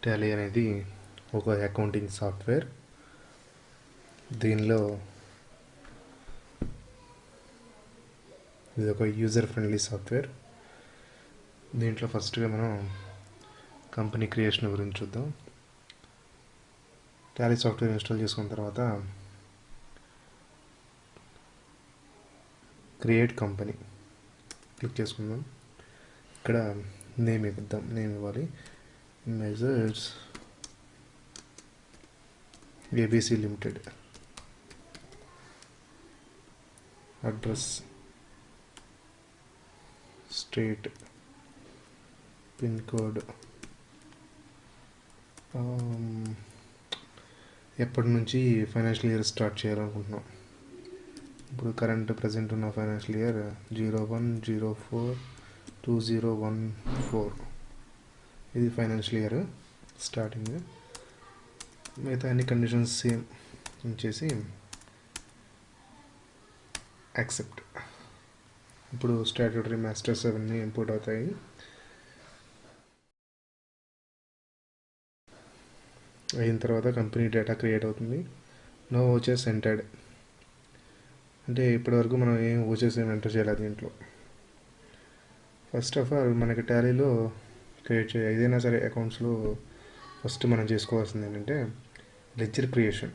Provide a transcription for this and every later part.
Tally అనేది ఒక accounting software. దీనిలో ఇది ఒక యూజర్ ఫ్రెండ్లీ సాఫ్ట్వేర్. దీంట్లో ఫస్ట్గా మనం కంపెనీ క్రియేషన్ గురించి చూద్దాం. టాలీ సాఫ్ట్వేర్ ఇన్స్టాల్ చేసుకున్న తర్వాత క్రియేట్ కంపెనీ క్లిక్ చేసుకుందాం. ఇక్కడ నేమ్ ఇద్దాం. నేమ్ ఇవ్వాలి measures ABC limited. Address, state, pin code, ఎప్పటి నుంచి ఫైనాన్షియల్ ఇయర్ స్టార్ట్ చేయాలనుకుంటున్నాం. ఇప్పుడు ప్రజెంట్ ఉన్న ఫైనాన్షియల్ ఇయర్ 01/04/2014. ఇది ఫైనాన్షియల్ ఇయర్ స్టార్టింగ్. మిగతా అన్ని కండిషన్స్ సేమ్ చేసి యాక్సెప్ట్. ఇప్పుడు స్టాట్యూటరీ మాస్టర్స్ అవన్నీ ఇంపోర్ట్ అవుతాయి. అయిన తర్వాత కంపెనీ డేటా క్రియేట్ అవుతుంది. నో ఓచెస్ ఎంటర్డ్. అంటే ఇప్పటివరకు మనం ఏం ఓచెస్ ఏం ఎంటర్ చేయలేదు దీంట్లో. ఫస్ట్ ఆఫ్ ఆల్ మనకి టాలీలో ఏదైనా సరే అకౌంట్స్లో ఫస్ట్ మనం చేసుకోవాల్సింది ఏంటంటే లెడ్జర్ క్రియేషన్.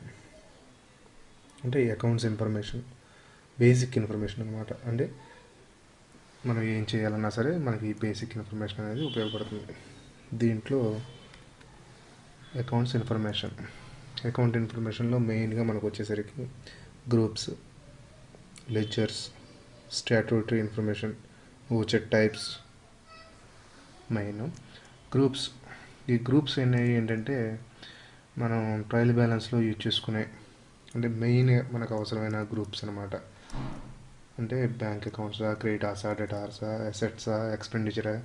అంటే ఈ అకౌంట్స్ ఇన్ఫర్మేషన్, బేసిక్ ఇన్ఫర్మేషన్ అనమాట. అంటే మనం ఏం చేయాలన్నా సరే మనకి ఈ బేసిక్ ఇన్ఫర్మేషన్ అనేది ఉపయోగపడుతుంది. దీంట్లో అకౌంట్స్ ఇన్ఫర్మేషన్, అకౌంట్ ఇన్ఫర్మేషన్లో మెయిన్గా మనకు వచ్చేసరికి groups, ledgers, statutory information, voucher types main. Groups, ఈ గ్రూప్స్ ఏంటంటే మనం ట్రయల్ బ్యాలెన్స్లో యూజ్ చేసుకునే, అంటే మెయిన్గా మనకు అవసరమైన గ్రూప్స్ అనమాట. అంటే బ్యాంక్ అకౌంట్సా, క్రెడిటార్సా, డెటార్సా, అసెట్సా, ఎక్స్పెండిచరా,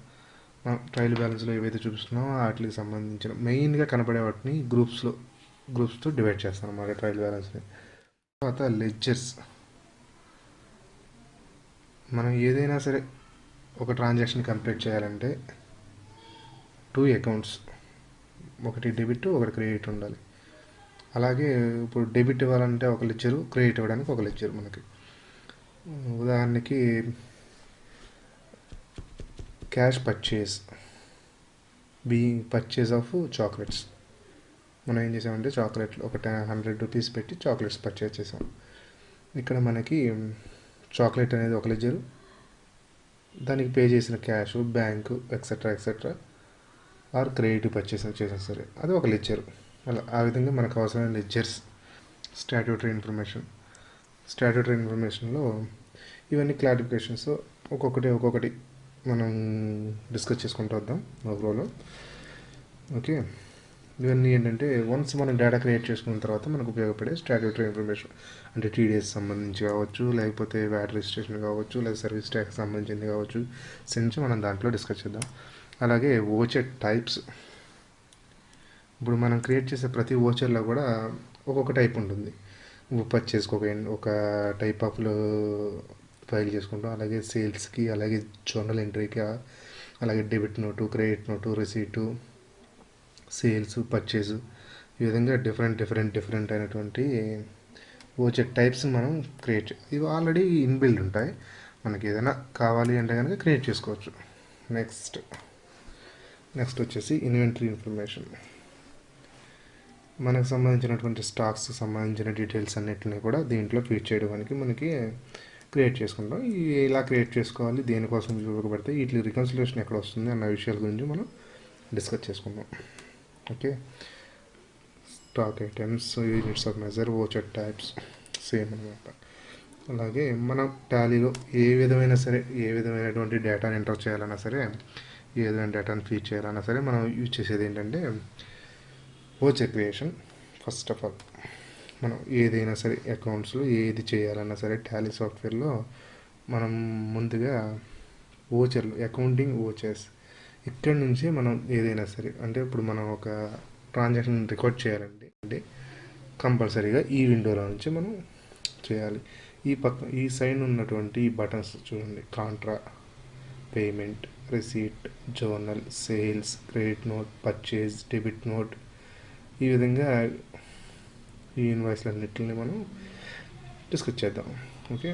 మనం ట్రయల్ బ్యాలెన్స్లో ఏవైతే చూపిస్తున్నామో వాటికి సంబంధించిన మెయిన్గా కనపడే వాటిని గ్రూప్స్తో డివైడ్ చేస్తాం అన్నమాట ట్రయల్ బ్యాలెన్స్ని. తర్వాత లెడ్జర్స్, మనం ఏదైనా సరే ఒక ట్రాన్సాక్షన్ కంప్లీట్ చేయాలంటే 2 అకౌంట్స్, ఒకటి డెబిట్ ఒకటి క్రెడిట్ ఉండాలి. అలాగే ఇప్పుడు డెబిట్ ఇవ్వాలంటే ఒక లెడ్జరు, క్రెడిట్ ఇవ్వడానికి ఒక లెడ్జరు. మనకి ఉదాహరణకి cash purchase, purchase of chocolates. మనం ఏం చేసామంటే చాక్లెట్లు ఒక 100 రూపీస్ పెట్టి చాక్లెట్స్ పర్చేస్ చేసాం. ఇక్కడ మనకి చాక్లెట్ అనేది ఒక లెడ్జరు, దానికి పే చేసిన cash, bank etcetera or credit purchase చేసాం సరే, అది ఒక లెడ్జర్. అలా ఆ విధంగా మనకు అవసరమైన లెడ్జర్స్. స్టాట్యూటరీ ఇన్ఫర్మేషన్లో ఇవన్నీ క్లారిఫికేషన్స్ ఒక్కొక్కటి మనం డిస్కస్ చేసుకుంటూ వద్దాం ఓవర్లో. ఓకే, ఇవన్నీ ఏంటంటే వన్స్ మనం డేటా క్రియేట్ చేసుకున్న తర్వాత మనకు ఉపయోగపడే స్టాట్యూటరీ ఇన్ఫర్మేషన్. అంటే టీడీఎస్ సంబంధించి కావచ్చు, లేకపోతే వ్యాట్ రిజిస్ట్రేషన్ కావచ్చు, లేదా సర్వీస్ ట్యాక్స్ సంబంధించింది కావచ్చు, సెన్స్ మనం దాంట్లో డిస్కస్ చేద్దాం. అలాగే ఓచెట్ టైప్స్. ఇప్పుడు మనం క్రియేట్ చేసే ప్రతి ఓచర్లో కూడా ఒక్కొక్క టైప్ ఉంటుంది. పర్చేస్కి ఒక టైప్ ఆఫ్ ఫైల్ చేసుకుంటాం. అలాగే సేల్స్కి, అలాగే జర్నల్ ఎంట్రీకి, అలాగే debit note, credit note, receipt, sales, purchase, ఈ విధంగా డిఫరెంట్ అయినటువంటి ఓచెట్ టైప్స్ మనం ఇవి ఆల్రెడీ ఇన్బిల్డ్ ఉంటాయి. మనకి ఏదైనా కావాలి అంటే కనుక క్రియేట్ చేసుకోవచ్చు. నెక్స్ట్ వచ్చేసి ఇన్వెంటరీ ఇన్ఫర్మేషన్. మనకు సంబంధించినటువంటి స్టాక్స్ సంబంధించిన డీటెయిల్స్ అన్నిటిని కూడా దీంట్లో ఫీడ్ చేయడానికి మనకి క్రియేట్ చేసుకుంటాం. ఇలా క్రియేట్ చేసుకోవాలి, దేనికోసం ఉపయోగపడితే, వీటి రికన్సిలేషన్ ఎక్కడ వస్తుంది అన్న విషయాల గురించి మనం డిస్కస్ చేసుకుందాం. Okay, stock items, units of measure, voucher types same అనమాట. అలాగే మనం టాలీలో ఏ విధమైనటువంటి డేటాని ఎంటర్ చేయాలన్నా సరే, ఏ విధమైన డేటాని ఫీడ్ చేయాలన్నా సరే మనం యూజ్ చేసేది ఏంటంటే ఓచెట్ క్రియేషన్. ఫస్ట్ ఆఫ్ ఆల్ మనం ఏదైనా సరే అకౌంట్స్లో ఏది చేయాలన్నా సరే టాలీ సాఫ్ట్వేర్లో మనం ముందుగా ఓచర్లు, అకౌంటింగ్ ఓచర్స్, ఇక్కడ నుంచి మనం ఏదైనా సరే, అంటే ఇప్పుడు మనం ఒక ట్రాన్సాక్షన్ రికార్డ్ చేయాలండి అంటే కంపల్సరీగా ఈ విండోలో నుంచి మనం చేయాలి. ఈ సైడ్ ఉన్నటువంటి ఈ బటన్స్ చూడండి, Contra, payment, receipt, journal, sales, credit note, purchase, debit note. ఈ విధంగా ఈ ఇన్వాయిస్లన్నిటిని మనం డిస్కస్ చేద్దాం. ఓకే,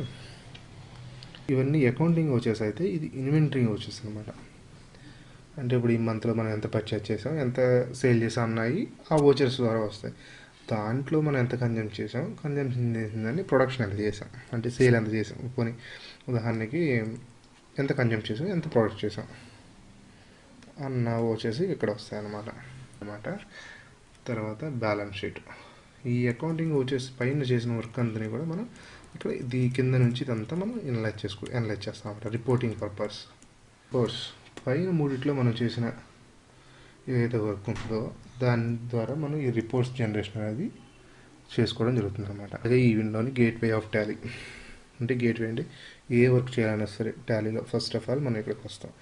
ఇవన్నీ అకౌంటింగ్ వచ్చేసి అయితే ఇది ఇన్వెంటరీ వచ్చేసి అనమాట. అంటే ఇప్పుడు ఈ మంత్లో మనం ఎంత పర్చేజ్ చేసాం, ఎంత సేల్ చేసాం అన్నాయి ఆ వోచర్స్ ద్వారా వస్తాయి. దాంట్లో మనం ఎంత కన్జ్యూమ్ చేసాం, కన్జ్యూమ్షన్ చేసిందని ప్రొడక్షన్ ఎంత చేసాం, అంటే సేల్ ఎంత చేసాం. పోనీ ఉదాహరణకి ఎంత కన్జ్యూమ్ చేసాం, ఎంత ప్రొడక్ట్ చేసాం అన్న వచ్చేసి ఇక్కడ వస్తాయి అన్నమాట. తర్వాత బ్యాలెన్స్ షీట్. ఈ అకౌంటింగ్ వచ్చేసి పైన చేసిన వర్క్ అంతా కూడా మనం ఇక్కడ ఇది కింద నుంచి ఇదంతా మనం ఎనలైజ్ చేస్తాం అన్నమాట. Reporting purpose. కోర్స్ పైన మూడిట్లో మనం చేసిన ఏదైతే వర్క్ ఉంటుందో దాని ద్వారా మనం ఈ రిపోర్ట్స్ జనరేషన్ అనేది చేసుకోవడం జరుగుతుంది అనమాట. అదే ఈ విండోని గేట్వే ఆఫ్ టాలీ. అంటే గేట్వే అంటే ఏ వర్క్ చేయాలన్నా సరే టాలీలో ఫస్ట్ ఆఫ్ ఆల్ మనం ఇక్కడికి వస్తాం.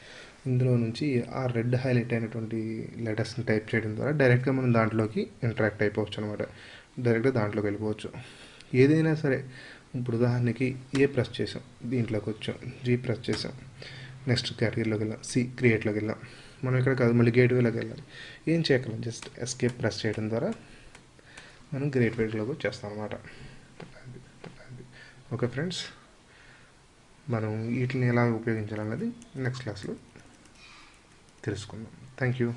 ఇందులో నుంచి ఆ రెడ్ హైలైట్ అయినటువంటి లెటర్స్ని టైప్ చేయడం ద్వారా డైరెక్ట్గా మనం దాంట్లోకి ఇంటరాక్ట్ అయిపోవచ్చు అనమాట. డైరెక్ట్గా దాంట్లోకి వెళ్ళిపోవచ్చు. ఏదైనా సరే ఇప్పుడు ఉదాహరణకి ఏ ప్రెస్ చేసాం, దీంట్లోకి వచ్చాం, జీ ప్రెస్ చేసాం, నెక్స్ట్ కేటగిరీలోకి వెళ్ళాం, సి క్రియేట్లోకి వెళ్ళాం. మనం ఇక్కడ కాదు మళ్ళీ గేట్వేలోకి వెళ్ళాలి. ఏం చేయగలం, జస్ట్ ఎస్కేప్ ప్రెస్ చేయడం ద్వారా మనం గేట్వేలోకి వచ్చేస్తాం అనమాట. ఓకే ఫ్రెండ్స్, మనం వీటిని ఎలా ఉపయోగించాలన్నది నెక్స్ట్ క్లాస్లో తెలుసుకుందాం. Thank you.